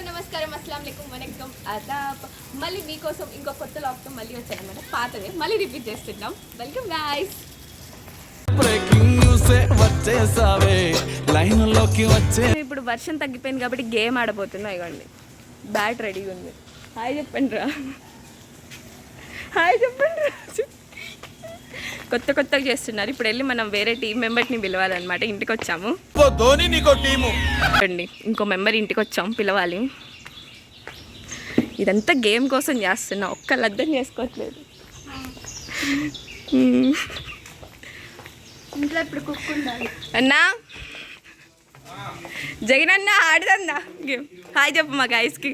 నమస్కారం అస్సలాం వాలేకుం వనక్కం ఆదాబ్. మళ్ళీ మీకోసం ఇంకో కొత్త లాగ్తో మళ్ళీ వచ్చానమాట. పాతదే మళ్ళీ రిపీట్ చేస్తున్నాం. Welcome guys. ఇప్పుడు వర్షం తగ్గిపోయింది కాబట్టి గేమ్ ఆడబోతున్నా. ఇవ్వండి బ్యాట్ రెడీగా ఉంది. హాయ్ చెప్పండి రా, హాయ్ చెప్పండి రా. కొత్తగా చేస్తున్నారు. ఇప్పుడు వెళ్ళి మనం వేరే టీం మెంబర్ని పిలవాలన్నమాట. ఇంటికి వచ్చాము, ఇంకో మెంబర్ ఇంటికి వచ్చాము, పిలవాలి. ఇదంతా గేమ్ కోసం చేస్తున్నా, ఒక్కళ్ళు అర్థం చేసుకోవట్లేదు. ఇంట్లో ఇప్పుడు కుక్ ఉండాలి అన్నా. జగన్ అన్న ఆడదన్నా గేమ్. హాయ్ చెప్పు మా గాయస్కి.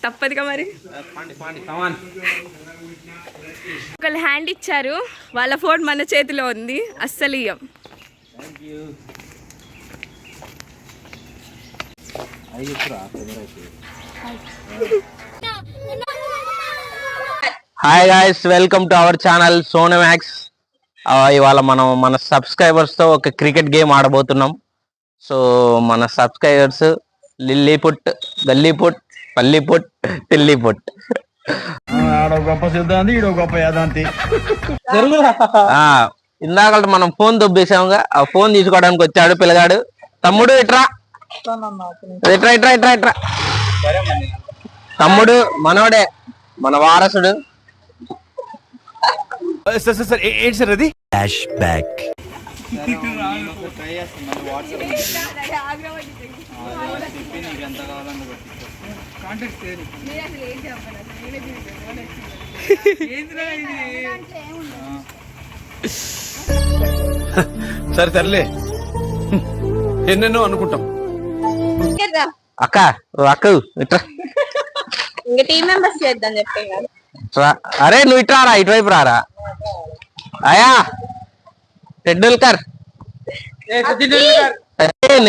తప్పదుగా మరి. ఒకళ్ళు హ్యాండ్ ఇచ్చారు, వాళ్ళ ఫోన్ మన చేతిలో ఉంది, అస్సలు ఇయ్యం. Hi guys, welcome to our channel Sonu Max. ఇవాళ మనం మన సబ్స్క్రైబర్స్తో ఒక క్రికెట్ గేమ్ ఆడబోతున్నాం. సో మన సబ్స్క్రైబర్స్ లిల్లీపుట్, గల్లీపుట్, పల్లీపుట్, పిల్లీపుట్. ఇందాక మనం ఫోన్ దొబ్బేసాముగా, ఆ ఫోన్ తీసుకోవడానికి వచ్చాడు పిల్లగాడు. తమ్ముడు ఇట్రా, ఇట్రా ఇట్రా ఇట్రా ఇట్రా. తమ్ముడు మనోడే, మన వారసుడు. ఏంటి సార్ అది? Flash back. సరే సర్లే, ఎన్నెన్నో అనుకుంటాం. అక్క అక్క ఇట్రా. ఇంకా టీం మెంబర్స్ చేద్దాం చెప్పే. అరే నువ్వు ఇట్రా రా, ఇటువైపు రారా. అయా టెడ్డుల్కర్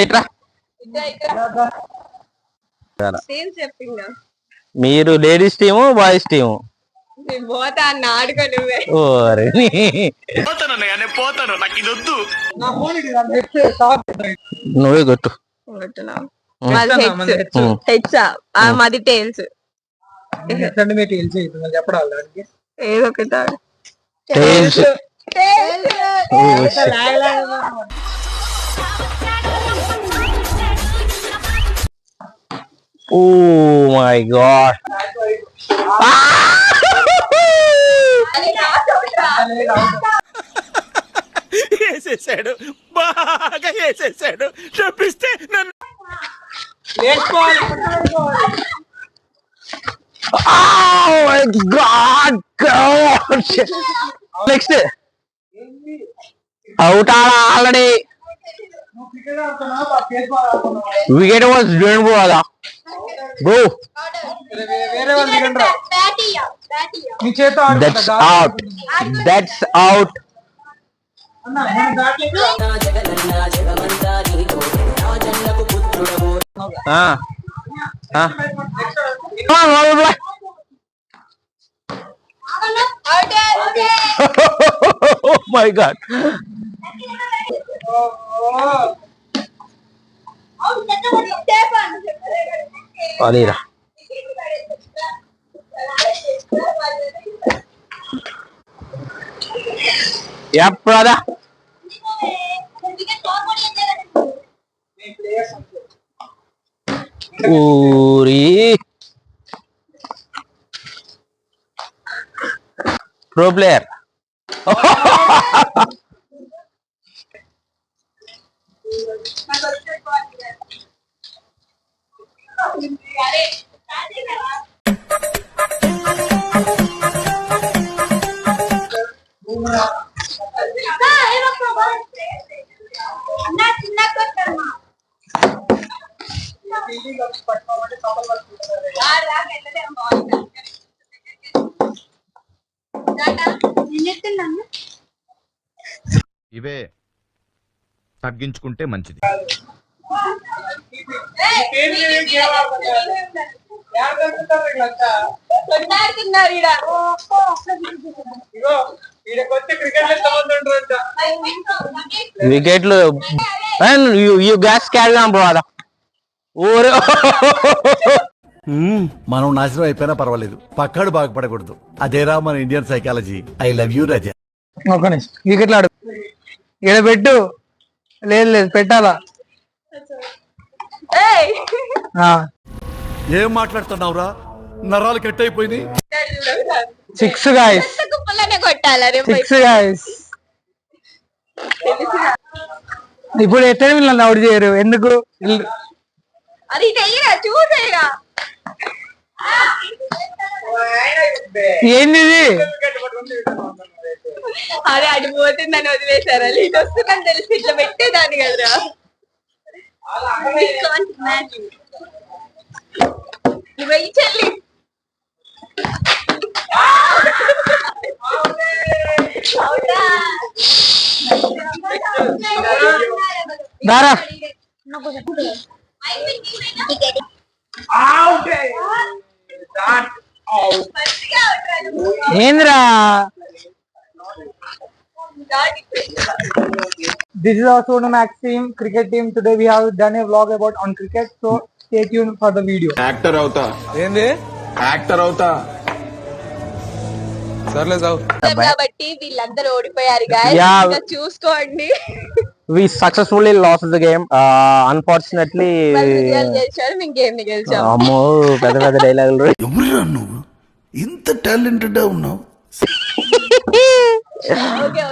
ఇట్రా. మీరు లేడీస్ టీము, బాయ్స్ టీము. నువ్వే కొట్టు. మాది టైల్స్. ఏదో ఒకటి. Oh my god. వేసేసాడు, బాగా వేసేసాడు. చూపిస్తే నన్ను. Oh my god. Next. Out already. Wicket was doing bro. That's out. That's out. Oh my god. Alira. Yep, brother. Uri. Pro player. ఇవే తగ్గించుకుంటే మంచిది. క్రికెట్ వికెట్లు యూ గ్యాస్ క్యారీ బ్రో అదా ఊరు మనం నాశనం అయిపోయినా పర్వాలేదు పక్కాడు బాగుపడకూడదు అదేరా మన Indian psychology I love you Raza ఒక నిమిషం వికెట్లు ఆడు ఇక్కడ పెట్టు లేదు లేదు పెట్టాలా ఏం మాట్లాడుతున్నావురా నరాలు కట్ అయిపోయింది 6 guys కొట్టాలి 6 guys ఇప్పుడు ఎట్లా వీళ్ళని అవుట్ చేయరు ఎందుకు అది చూసేరా ఏంది ఇది అదే అడిపోతుందని వదిలేసారా ఇటు వస్తుందని తెలిసి ఇట్లా పెట్టేదాన్ని కదరా వెయ్యి చెల్లి దారా ఏంద్రా This is our Sonamax team, cricket team. Today we have done a vlog about on cricket, so stay tuned for the video. Actor అవుతా ఏంది యాక్టర్ అవుతా సర్లే చావు కాబట్టి వీళ్ళందరూ ఓడిపోయారు guys. Yeah. ఇంకా చూసుకోండి we successfully lost the game unfortunately వాళ్ళు విజయాలు గెలిచారు మేము గేమ్ ని గెలిచాం అమ్మో పెద్ద పెద్ద డైలాగులు ఎవరురా నువ్వు ఇంత టాలెంటెడ్ ఉన్నావు ఓకే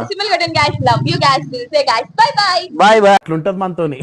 సింపుల్ గా guys, love you guys, say guys, bye bye. Bye bye అట్లుంటది మనతోని